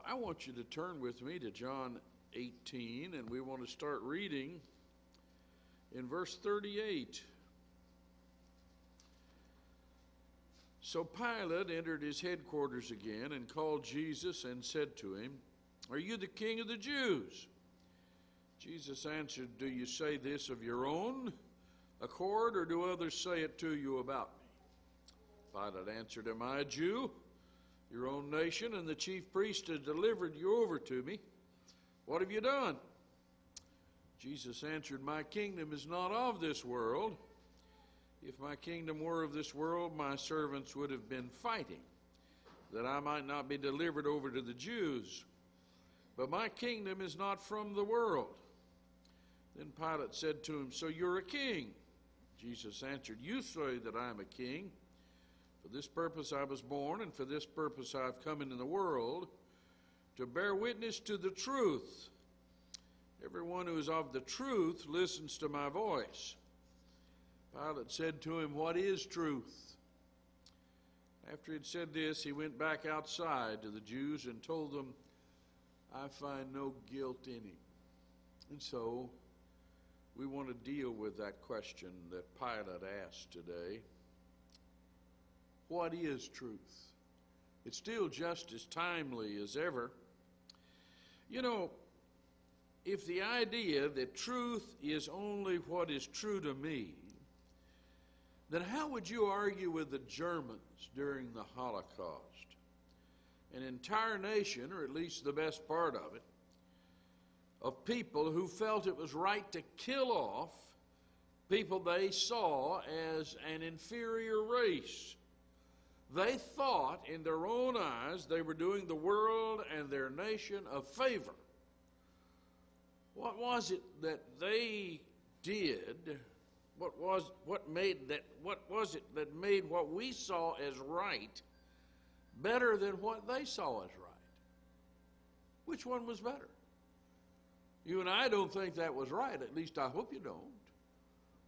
I want you to turn with me to John 18, and we want to start reading in verse 38. So Pilate entered his headquarters again and called Jesus and said to him, "Are you the king of the Jews?" Jesus answered, "Do you say this of your own accord, or do others say it to you about me?" Pilate answered, "Am I a Jew? Your own nation and the chief priest have delivered you over to me. What have you done?" Jesus answered, "My kingdom is not of this world. If my kingdom were of this world, my servants would have been fighting, that I might not be delivered over to the Jews. But my kingdom is not from the world." Then Pilate said to him, "So you're a king?" Jesus answered, "You say that I am a king. For this purpose I was born, and for this purpose I have come into the world, to bear witness to the truth. Everyone who is of the truth listens to my voice." Pilate said to him, "What is truth?" After he had said this, he went back outside to the Jews and told them, "I find no guilt in him." And so we want to deal with that question that Pilate asked today. What is truth? It's still just as timely as ever. You know, if the idea that truth is only what is true to me, then how would you argue with the Germans during the Holocaust? An entire nation, or at least the best part of it, of people who felt it was right to kill off people they saw as an inferior race. They thought in their own eyes they were doing the world and their nation a favor. What was it that they did? What was it that made what we saw as right better than what they saw as right? Which one was better? You and I don't think that was right. At least I hope you don't.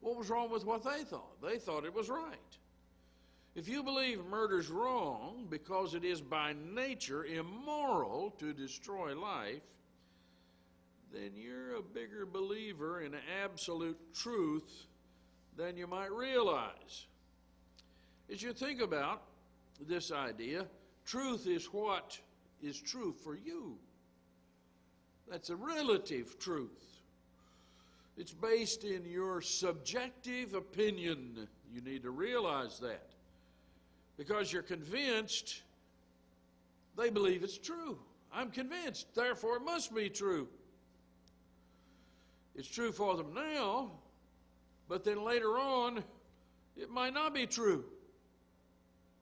What was wrong with what they thought? They thought it was right. If you believe murder's wrong because it is by nature immoral to destroy life, then you're a bigger believer in absolute truth than you might realize. As you think about this idea, truth is what is true for you. That's a relative truth. It's based in your subjective opinion. You need to realize that. Because you're convinced they believe it's true. I'm convinced, therefore it must be true. It's true for them now, but then later on, it might not be true.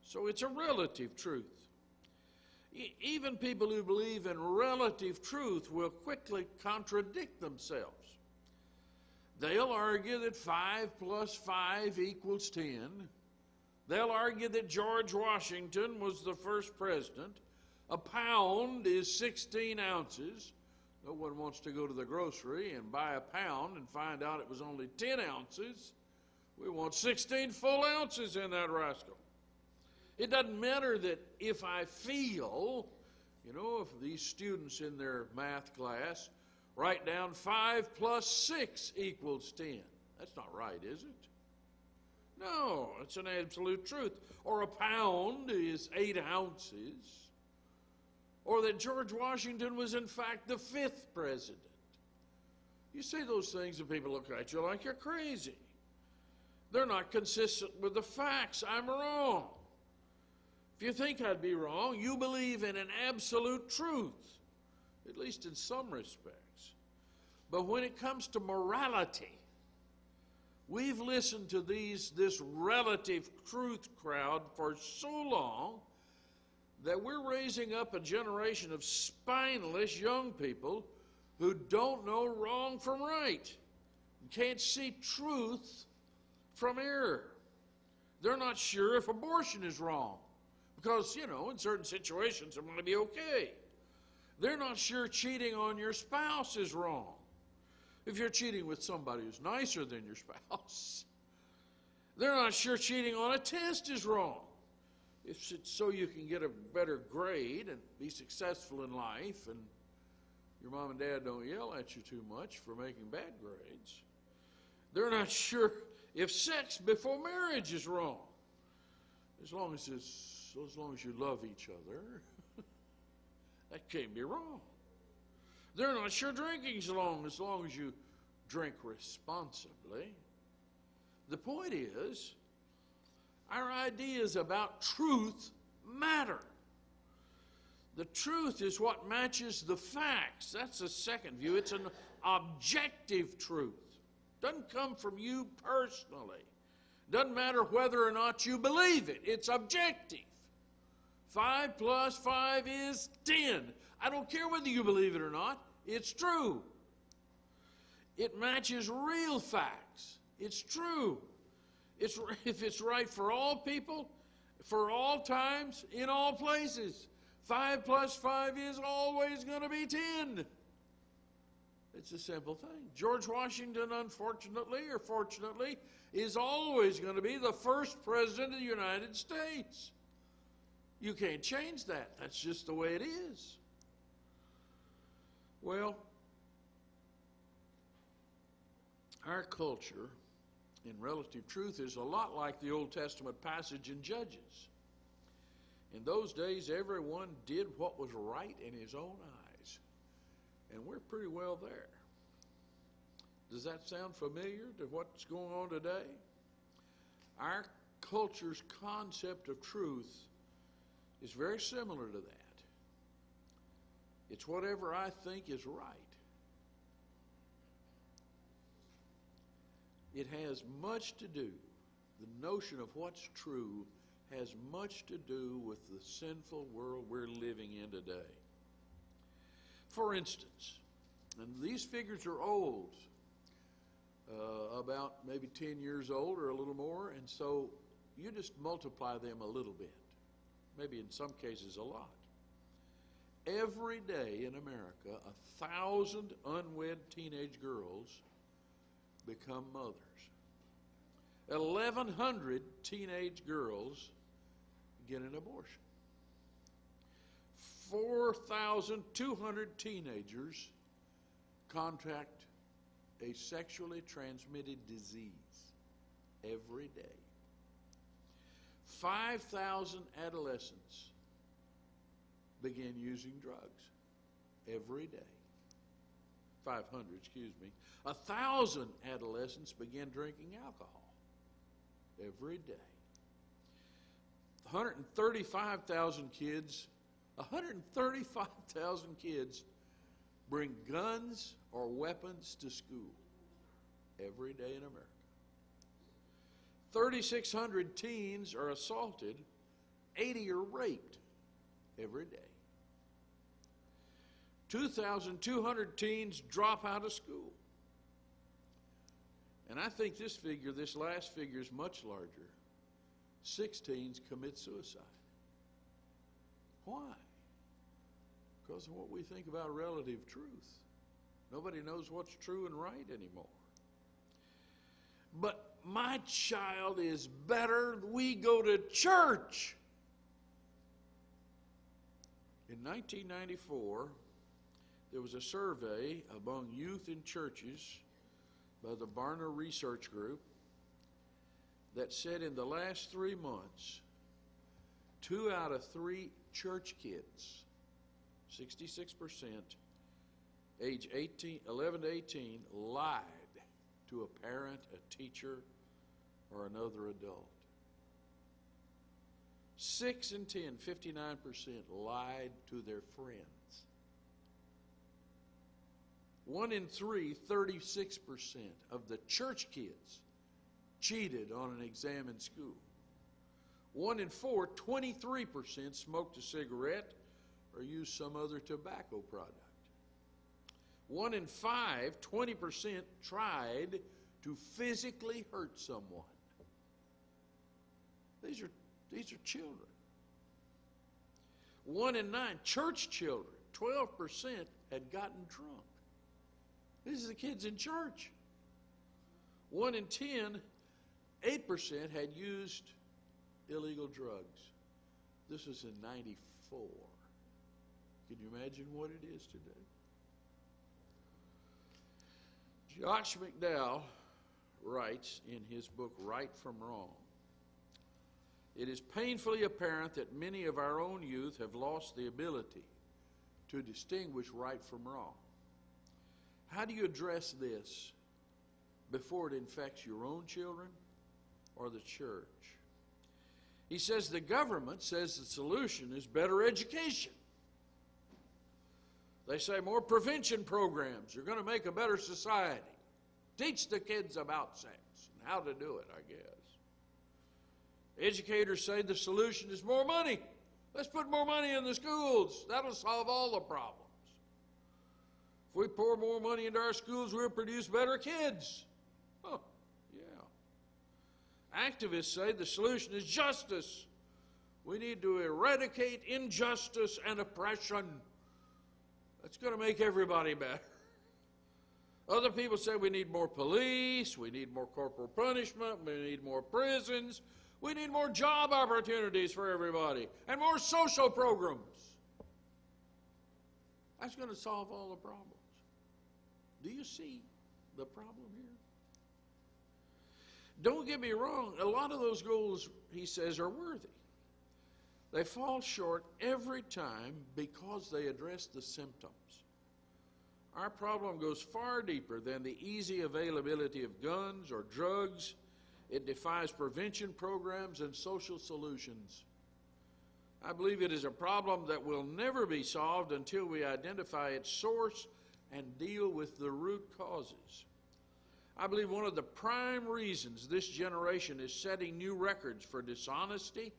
So it's a relative truth. Even people who believe in relative truth will quickly contradict themselves. They'll argue that 5 plus 5 equals 10. They'll argue that George Washington was the first president. A pound is 16 ounces. No one wants to go to the grocery and buy a pound and find out it was only 10 ounces. We want 16 full ounces in that rascal. It doesn't matter that if I feel, if these students in their math class write down 5 plus 6 equals 10. That's not right, is it? No, it's an absolute truth. Or a pound is 8 ounces. Or that George Washington was in fact the 5th president. You say those things and people look at you like you're crazy. They're not consistent with the facts. I'm wrong. If you think I'd be wrong, you believe in an absolute truth, at least in some respects. But when it comes to morality, we've listened to this relative truth crowd for so long that we're raising up a generation of spineless young people who don't know wrong from right, can't see truth from error. They're not sure if abortion is wrong because, in certain situations it might be okay. They're not sure cheating on your spouse is wrong. If you're cheating with somebody who's nicer than your spouse, they're not sure cheating on a test is wrong. if it's so you can get a better grade and be successful in life, and your mom and dad don't yell at you too much for making bad grades. They're not sure if sex before marriage is wrong. As long as you love each other, that can't be wrong. They're not sure drinking's wrong as long as you drink responsibly. The point is, our ideas about truth matter. The truth is what matches the facts. That's the second view. It's an objective truth. Doesn't come from you personally. Doesn't matter whether or not you believe it. It's objective. 5 plus 5 is 10. I don't care whether you believe it or not. It's true. It matches real facts. It's true. If it's right for all people, for all times, in all places. 5 plus 5 is always going to be 10. It's a simple thing. George Washington, unfortunately or fortunately, is always going to be the first president of the United States. You can't change that. That's just the way it is. Well, our culture in relative truth is a lot like the Old Testament passage in Judges. In those days, everyone did what was right in his own eyes. And we're pretty well there. Does that sound familiar to what's going on today? Our culture's concept of truth is very similar to that. It's whatever I think is right. It has much to do, the notion of what's true has much to do with the sinful world we're living in today. For instance, and these figures are old, about maybe 10 years old or a little more, and so you just multiply them a little bit, maybe in some cases a lot. Every day in America, 1,000 unwed teenage girls become mothers. 1,100 teenage girls get an abortion. 4,200 teenagers contract a sexually transmitted disease every day. 5,000 adolescents begin using drugs every day. 500, excuse me. 1,000 adolescents begin drinking alcohol every day. 135,000 kids bring guns or weapons to school every day in America. 3,600 teens are assaulted, 80 are raped every day. 2,200 teens drop out of school. And I think this last figure is much larger. 6 teens commit suicide. Why? Because of what we think about relative truth. Nobody knows what's true and right anymore. But my child is better. We go to church. In 1994, there was a survey among youth in churches by the Barna Research Group that said in the last 3 months, 2 out of 3 church kids, 66%, age 11 to 18, lied to a parent, a teacher, or another adult. 6 in 10, 59%, lied to their friends. 1 in 3, 36% of the church kids cheated on an exam in school. 1 in 4, 23% smoked a cigarette or used some other tobacco product. 1 in 5, 20% tried to physically hurt someone. These are children. 1 in 9, church children, 12% had gotten drunk. These are the kids in church. 1 in 10, 8% had used illegal drugs. This was in 94. Can you imagine what it is today? Josh McDowell writes in his book, Right from Wrong, it is painfully apparent that many of our own youth have lost the ability to distinguish right from wrong. How do you address this before it infects your own children or the church? He says the government says the solution is better education. They say more prevention programs are going to make a better society. Teach the kids about sex and how to do it, I guess. Educators say the solution is more money. Let's put more money in the schools. That'll solve all the problems. If we pour more money into our schools, we'll produce better kids. Oh, yeah. Activists say the solution is justice. We need to eradicate injustice and oppression. That's going to make everybody better. Other people say we need more police, we need more corporal punishment, we need more prisons, we need more job opportunities for everybody, and more social programs. That's going to solve all the problems. Do you see the problem here? Don't get me wrong, a lot of those goals, he says, are worthy. They fall short every time because they address the symptoms. Our problem goes far deeper than the easy availability of guns or drugs. It defies prevention programs and social solutions. I believe it is a problem that will never be solved until we identify its source and deal with the root causes. I believe one of the prime reasons this generation is setting new records for dishonesty,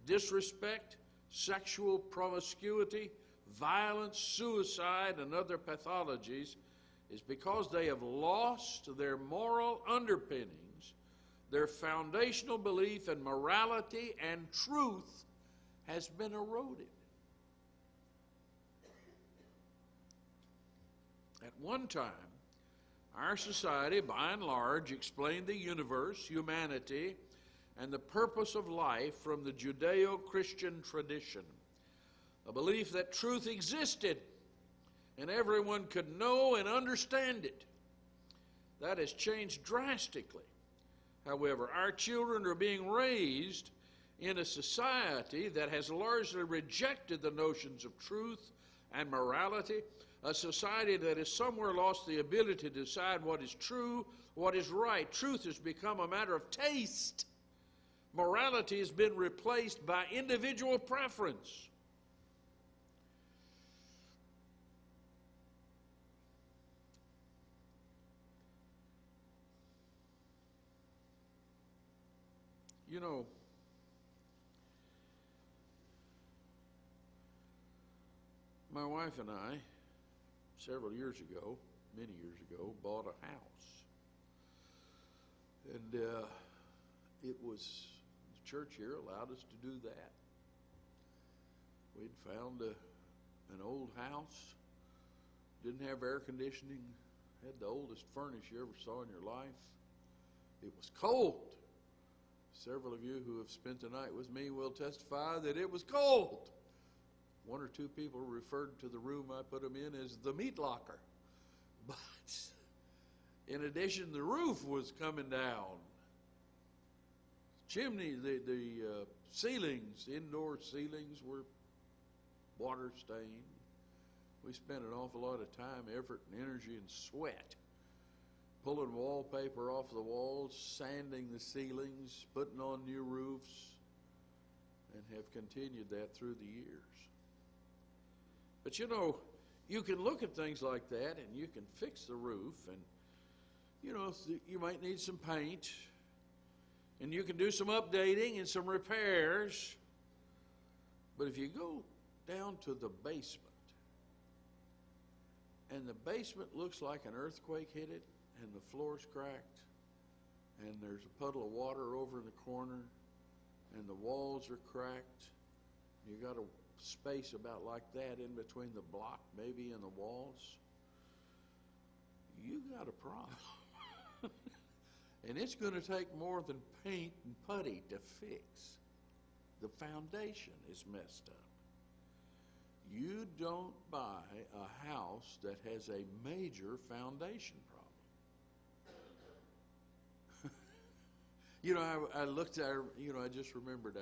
disrespect, sexual promiscuity, violence, suicide, and other pathologies is because they have lost their moral underpinnings. Their foundational belief in morality and truth has been eroded. At one time, our society, by and large, explained the universe, humanity, and the purpose of life from the Judeo-Christian tradition. A belief that truth existed and everyone could know and understand it. That has changed drastically. However, our children are being raised in a society that has largely rejected the notions of truth and morality, a society that has somewhere lost the ability to decide what is true, what is right. Truth has become a matter of taste. Morality has been replaced by individual preference. You know, my wife and I, several years ago, many years ago, bought a house. And it was, the church here allowed us to do that. We'd found an old house, didn't have air conditioning, had the oldest furnace you ever saw in your life. It was cold. Several of you who have spent the night with me will testify that it was cold. One or two people referred to the room I put them in as the meat locker. But in addition, the roof was coming down. Chimney, the ceilings, indoor ceilings were water stained. We spent an awful lot of time, effort, and energy and sweat pulling wallpaper off the walls, sanding the ceilings, putting on new roofs, and have continued that through the years. But you know, you can look at things like that and you can fix the roof, and you know, you might need some paint, and you can do some updating and some repairs. But if you go down to the basement, and the basement looks like an earthquake hit it, and the floor's cracked, and there's a puddle of water over in the corner, and the walls are cracked, you got a space about like that in between the block, maybe in the walls, you got a problem. And it's going to take more than paint and putty to fix. The foundation is messed up. You don't buy a house that has a major foundation problem. I looked at, I just remembered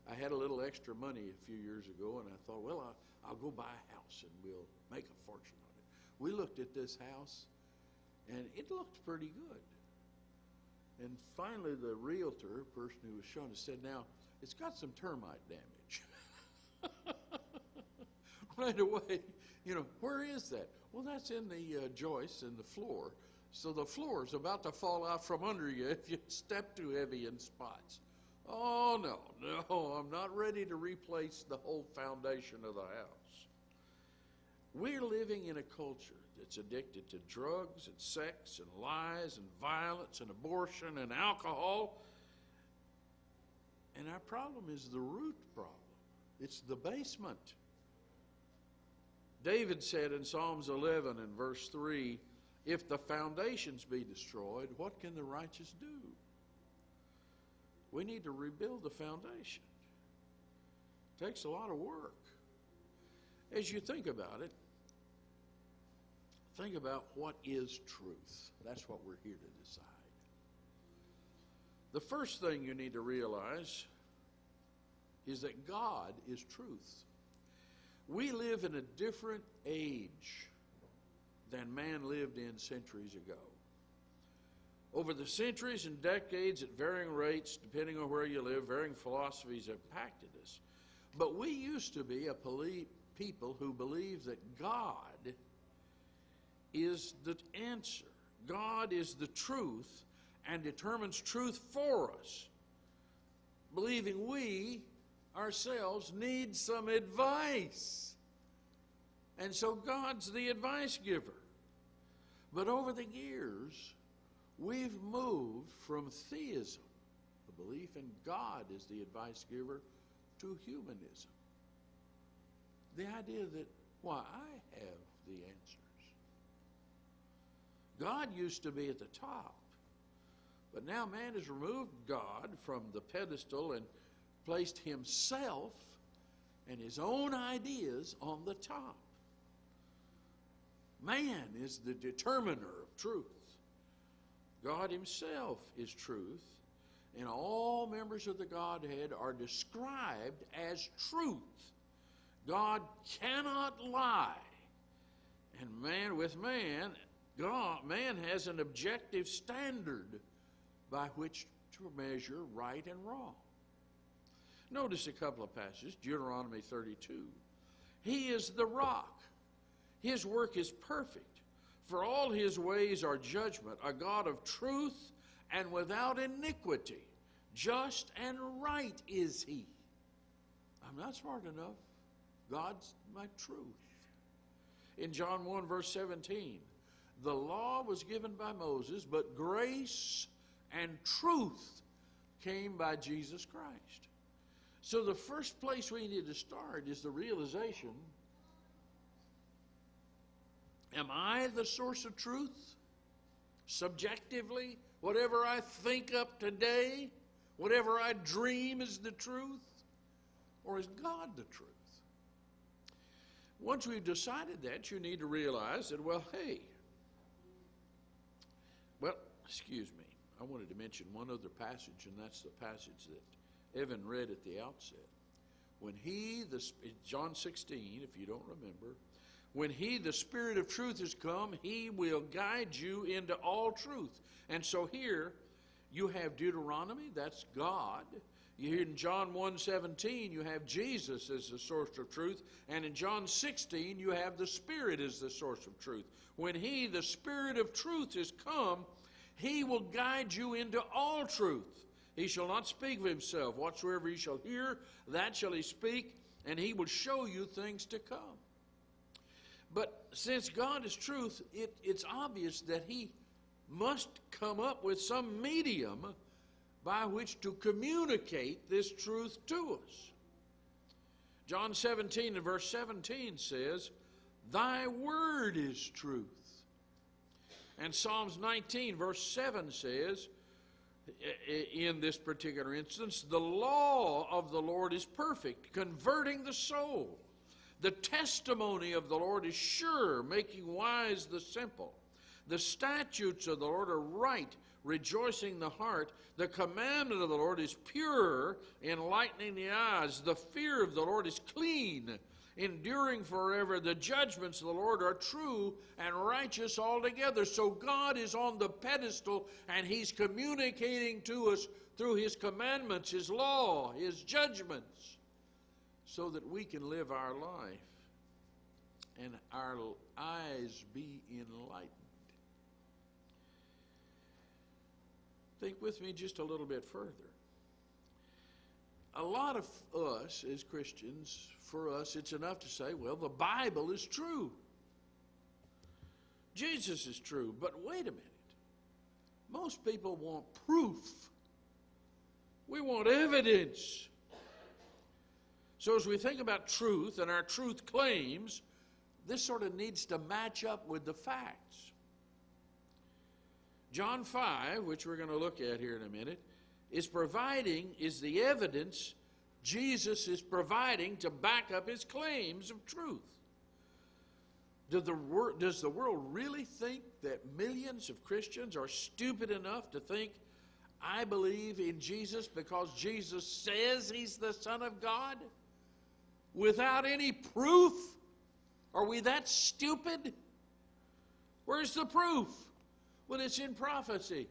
I had a little extra money a few years ago, and I thought, well, I'll go buy a house and we'll make a fortune on it. We looked at this house, and it looked pretty good. And finally, the realtor, person who was showing us, said, now, it's got some termite damage. Right away, where is that? Well, that's in the joists in the floor. So the floor is about to fall out from under you if you step too heavy in spots. Oh, no, I'm not ready to replace the whole foundation of the house. We're living in a culture that's addicted to drugs and sex and lies and violence and abortion and alcohol. And our problem is the root problem. It's the basement. David said in Psalms 11 and verse 3, if the foundations be destroyed, what can the righteous do? We need to rebuild the foundation. It takes a lot of work. As you think about it, think about what is truth. That's what we're here to decide. The first thing you need to realize is that God is truth. We live in a different age than man lived in centuries ago. Over the centuries and decades, at varying rates, depending on where you live, varying philosophies have impacted us. But we used to be a people who believed that God is the answer. God is the truth and determines truth for us, believing we ourselves need some advice. And so God's the advice giver. But over the years, we've moved from theism, the belief in God as the advice giver, to humanism. The idea that, I have the answers. God used to be at the top, but now man has removed God from the pedestal and placed himself and his own ideas on the top. Man is the determiner of truth. God himself is truth, and all members of the Godhead are described as truth. God cannot lie. And man has an objective standard by which to measure right and wrong. Notice a couple of passages. Deuteronomy 32. He is the rock. His work is perfect. For all his ways are judgment, a God of truth and without iniquity. Just and right is he. I'm not smart enough. God's my truth. In John 1 verse 17, the law was given by Moses, but grace and truth came by Jesus Christ. So the first place we need to start is the realization, am I the source of truth? Subjectively, whatever I think up today, whatever I dream is the truth? Or is God the truth? Once we've decided that, you need to realize that, excuse me. I wanted to mention one other passage, and that's the passage that Evan read at the outset. When John 16, if you don't remember, when he, the Spirit of truth, has come, he will guide you into all truth. And so here you have Deuteronomy, that's God. In John 1:17, you have Jesus as the source of truth. And in John 16, you have the Spirit as the source of truth. When he, the Spirit of truth, has come, he will guide you into all truth. He shall not speak of himself. Whatsoever he shall hear, that shall he speak, and he will show you things to come. But since God is truth, it's obvious that he must come up with some medium by which to communicate this truth to us. John 17 and verse 17 says, thy word is truth. And Psalms 19 verse 7 says, in this particular instance, the law of the Lord is perfect, converting the soul. The testimony of the Lord is sure, making wise the simple. The statutes of the Lord are right, rejoicing the heart. The commandment of the Lord is pure, enlightening the eyes. The fear of the Lord is clean, enduring forever. The judgments of the Lord are true and righteous altogether. So God is on the pedestal, and He's communicating to us through His commandments, His law, His judgments, so that we can live our life and our eyes be enlightened. Think with me just a little bit further. A lot of us as Christians, for us, it's enough to say, well, the Bible is true. Jesus is true. But wait a minute. Most people want proof. We want evidence. So as we think about truth and our truth claims, this sort of needs to match up with the facts. John 5, which we're going to look at here in a minute, is the evidence Jesus is providing to back up His claims of truth. Does the world really think that millions of Christians are stupid enough to think, I believe in Jesus because Jesus says He's the Son of God, without any proof? Are we that stupid? Where's the proof? Well, it's in prophecy.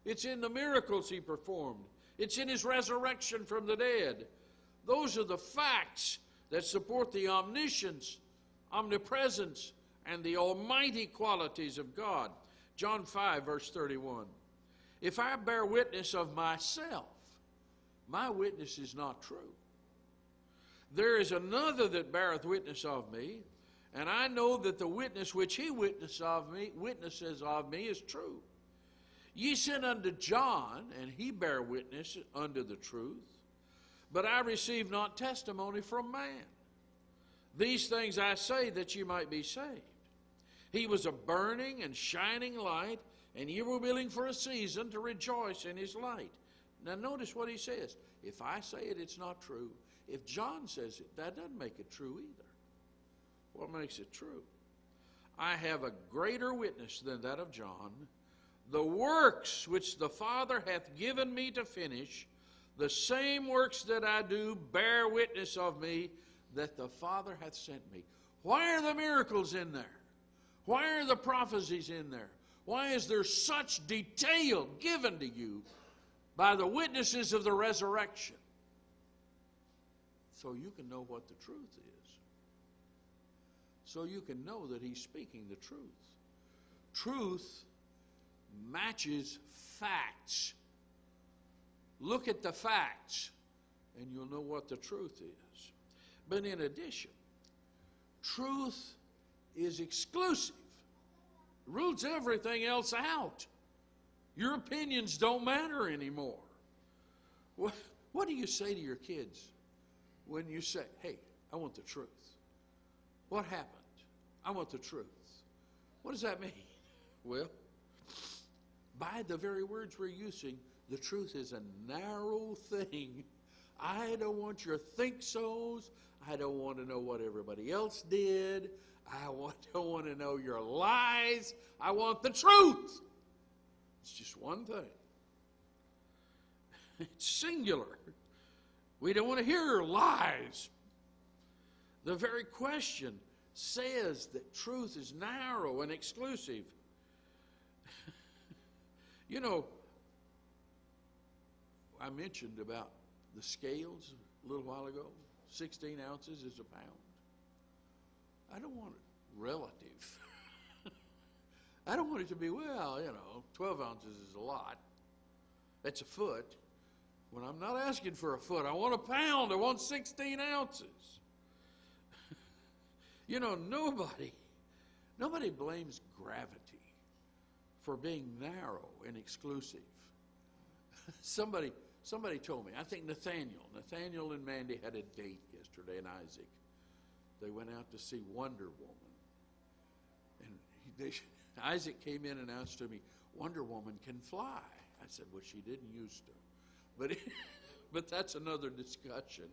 It's in the miracles He performed. It's in His resurrection from the dead. Those are the facts that support the omniscience, omnipresence, and the almighty qualities of God. John 5, verse 31. If I bear witness of myself, my witness is not true. There is another that beareth witness of me, and I know that the witness which he witnesses of me is true. Ye sent unto John, and he bare witness unto the truth, but I receive not testimony from man. These things I say that ye might be saved. He was a burning and shining light, and ye were willing for a season to rejoice in his light. Now notice what he says. If I say it, it's not true. If John says it, that doesn't make it true either. What makes it true? I have a greater witness than that of John. The works which the Father hath given me to finish, the same works that I do bear witness of me that the Father hath sent me. Why are the miracles in there? Why are the prophecies in there? Why is there such detail given to you by the witnesses of the resurrection? So you can know what the truth is. So you can know that he's speaking the truth. Truth matches facts. Look at the facts, and you'll know what the truth is. But in addition, truth is exclusive. It rules everything else out. Your opinions don't matter anymore. What do you say to your kids when you say, hey, I want the truth? What happened? I want the truth. What does that mean? Well, by the very words we're using, the truth is a narrow thing. I don't want your think-sos. I don't want to know what everybody else did. I don't want to know your lies. I want the truth. It's just one thing. It's singular. We don't want to hear lies. The very question says that truth is narrow and exclusive. You know, I mentioned about the scales a little while ago. 16 ounces is a pound. I don't want it relative. I don't want it to be, 12 ounces is a lot. That's a foot. When I'm not asking for a foot, I want a pound. I want 16 ounces. Nobody blames gravity for being narrow and exclusive. Somebody told me, I think Nathaniel and Mandy had a date yesterday, and Isaac. They went out to see Wonder Woman. And Isaac came in and announced to me, Wonder Woman can fly. I said, well, she didn't used to. But, but that's another discussion.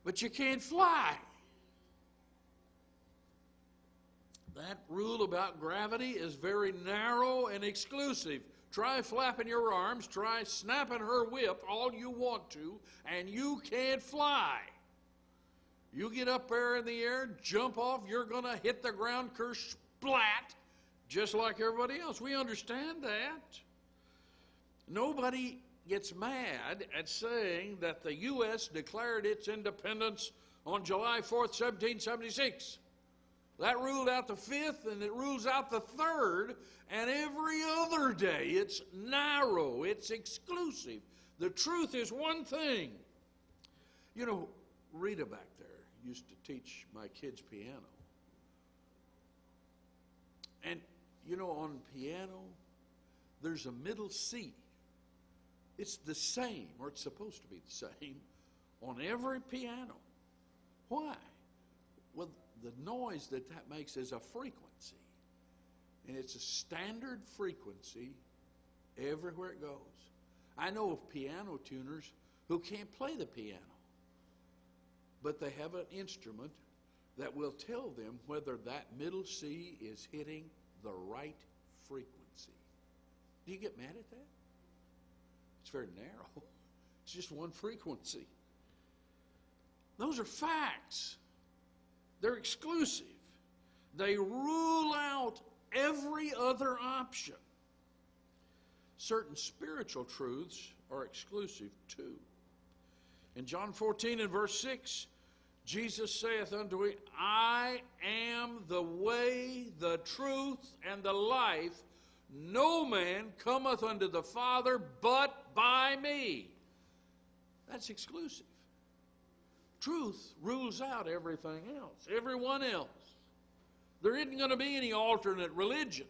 But you can't fly. That rule about gravity is very narrow and exclusive. Try flapping your arms, try snapping her whip all you want to, and you can't fly. You get up there in the air, jump off, you're going to hit the ground splat, just like everybody else. We understand that. Nobody gets mad at saying that the U.S. declared its independence on July 4th, 1776. That ruled out the 5th, and it rules out the 3rd, and every other day. It's narrow, it's exclusive. The truth is one thing. You know, Rita back there used to teach my kids piano. And, you know, on piano, there's a middle C. It's the same, or it's supposed to be the same, on every piano. Why? Well, the noise that makes is a frequency. And it's a standard frequency everywhere it goes. I know of piano tuners who can't play the piano, but they have an instrument that will tell them whether that middle C is hitting the right frequency. Do you get mad at that? It's very narrow. It's just one frequency. Those are facts. They're exclusive. They rule out every other option. Certain spiritual truths are exclusive too. In John 14 and verse 6, Jesus saith unto him, I am the way, the truth, and the life. No man cometh unto the Father but by me. That's exclusive. Truth rules out everything else, everyone else. There isn't going to be any alternate religions.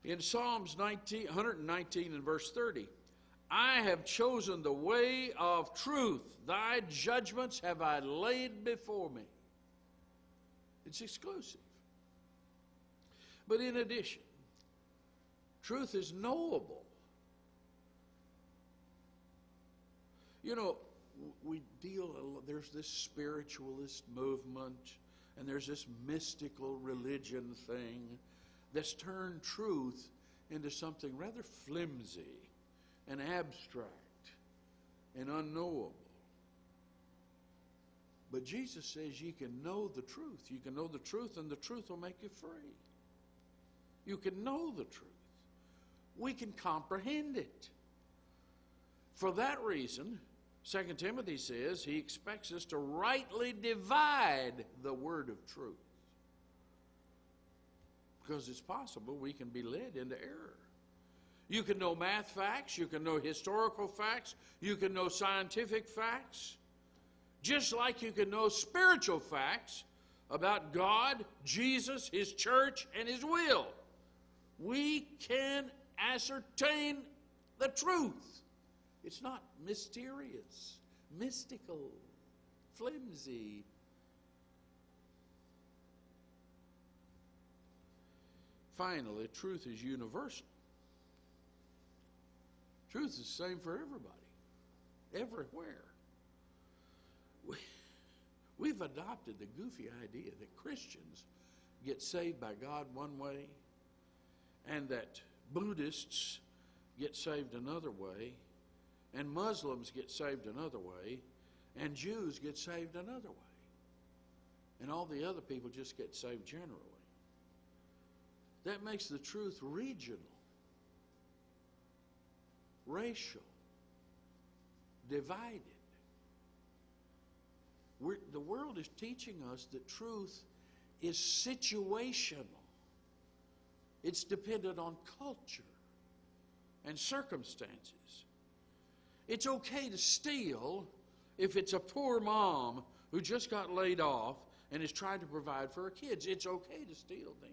In Psalms 119 and verse 30, I have chosen the way of truth. Thy judgments have I laid before me. It's exclusive. But in addition, truth is knowable. You know, there's this spiritualist movement, and there's this mystical religion thing that's turned truth into something rather flimsy and abstract and unknowable. But Jesus says you can know the truth. You can know the truth, and the truth will make you free. You can know the truth. We can comprehend it. For that reason, 2 Timothy says he expects us to rightly divide the word of truth. Because it's possible we can be led into error. You can know math facts, you can know historical facts, you can know scientific facts, just like you can know spiritual facts about God, Jesus, His church, and His will. We can ascertain the truth. It's not mysterious, mystical, flimsy. Finally, truth is universal. Truth is the same for everybody, everywhere. We've adopted the goofy idea that Christians get saved by God one way, and that Buddhists get saved another way, and Muslims get saved another way, and Jews get saved another way. And all the other people just get saved generally. That makes the truth regional, racial, divided. The world is teaching us that truth is situational. It's dependent on culture and circumstances. It's okay to steal if it's a poor mom who just got laid off and is trying to provide for her kids. It's okay to steal then.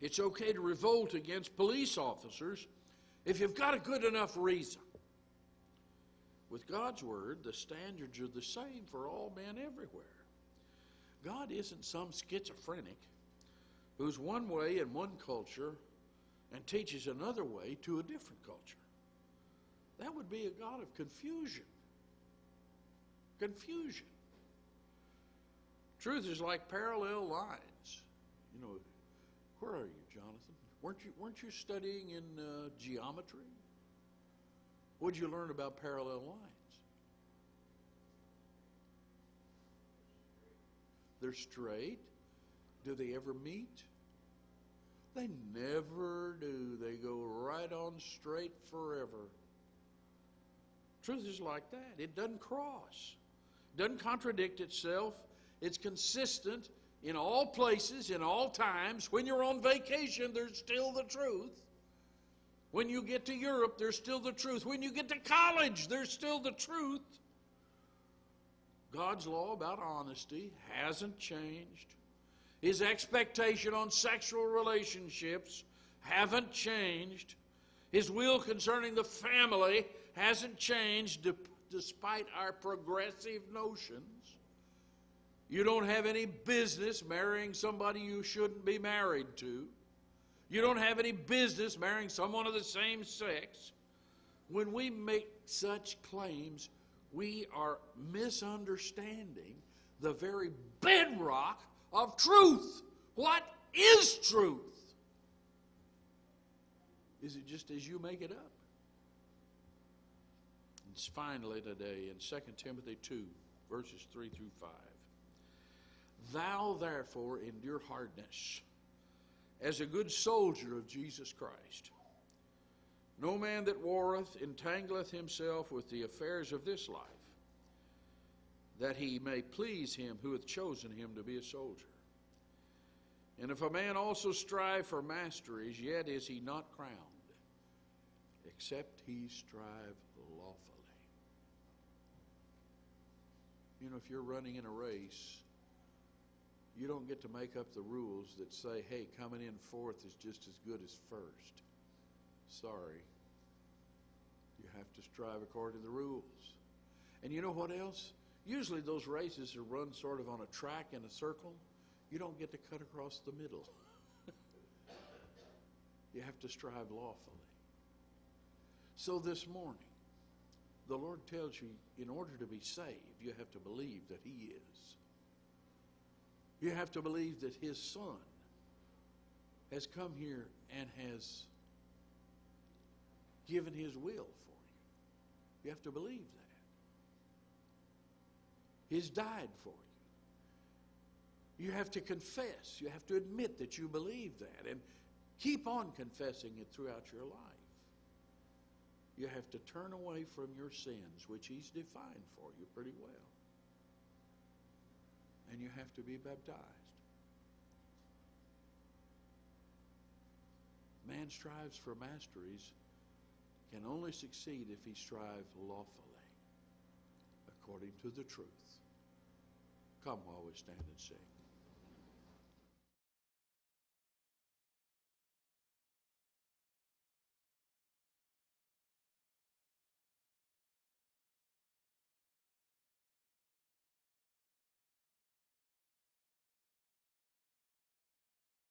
It's okay to revolt against police officers if you've got a good enough reason. With God's word, the standards are the same for all men everywhere. God isn't some schizophrenic who's one way in one culture and teaches another way to a different culture. That would be a God of confusion. Confusion. Truth is like parallel lines. You know, where are you, Jonathan? Weren't you studying in geometry? What did you learn about parallel lines? They're straight. Do they ever meet? They never do. They go right on straight forever. Truth is like that. It doesn't cross. It doesn't contradict itself. It's consistent in all places, in all times. When you're on vacation, there's still the truth. When you get to Europe, there's still the truth. When you get to college, there's still the truth. God's law about honesty hasn't changed. His expectation on sexual relationships haven't changed. His will concerning the family hasn't changed despite our progressive notions. You don't have any business marrying somebody you shouldn't be married to. You don't have any business marrying someone of the same sex. When we make such claims, we are misunderstanding the very bedrock of truth. What is truth? Is it just as you make it up? And finally today in 2 Timothy 2, verses 3 through 5. Thou therefore endure hardness as a good soldier of Jesus Christ. No man that warreth entangleth himself with the affairs of this life, that he may please him who hath chosen him to be a soldier. And if a man also strive for masteries, yet is he not crowned, except he strive lawfully. You know, if you're running in a race, you don't get to make up the rules that say, hey, coming in fourth is just as good as first. Sorry. You have to strive according to the rules. And you know what else? Usually those races are run sort of on a track in a circle. You don't get to cut across the middle. You have to strive lawfully. So this morning, the Lord tells you, in order to be saved, you have to believe that He is. You have to believe that His Son has come here and has given His will for you. You have to believe that. He's died for you. You have to confess. You have to admit that you believe that and keep on confessing it throughout your life. You have to turn away from your sins, which He's defined for you pretty well. And you have to be baptized. Man strives for masteries can only succeed if he strive lawfully, according to the truth. Come while we stand and sing.